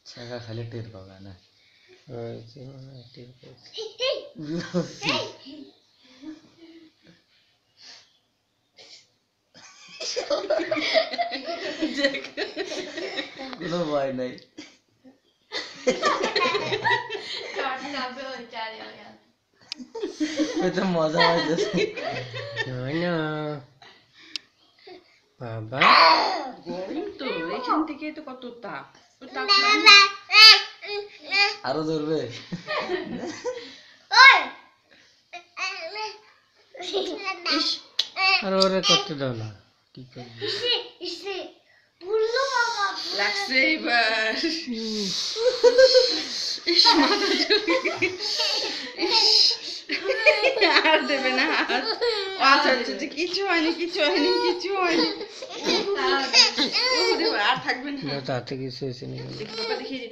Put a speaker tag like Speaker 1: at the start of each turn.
Speaker 1: ছাগা খালি টের পাবে না
Speaker 2: হয়েছে মানে টের পেয়েছি
Speaker 1: কোনো ভয় নাই তো মজা হইতেছে
Speaker 2: না বাবা
Speaker 3: গরম তো এখান থেকে তো কত তাপ
Speaker 1: আরো ধরবে
Speaker 2: আর ওরে করতে দাও না কি করবি
Speaker 3: লাগছে এবার ইস মাথা আর দেবে না আচ্ছা আচ্ছা কিছু হয়নি আর থাকবে না
Speaker 2: তাতে কিছু হয়েছে নাকি
Speaker 3: দেখি বাবা দেখিয়ে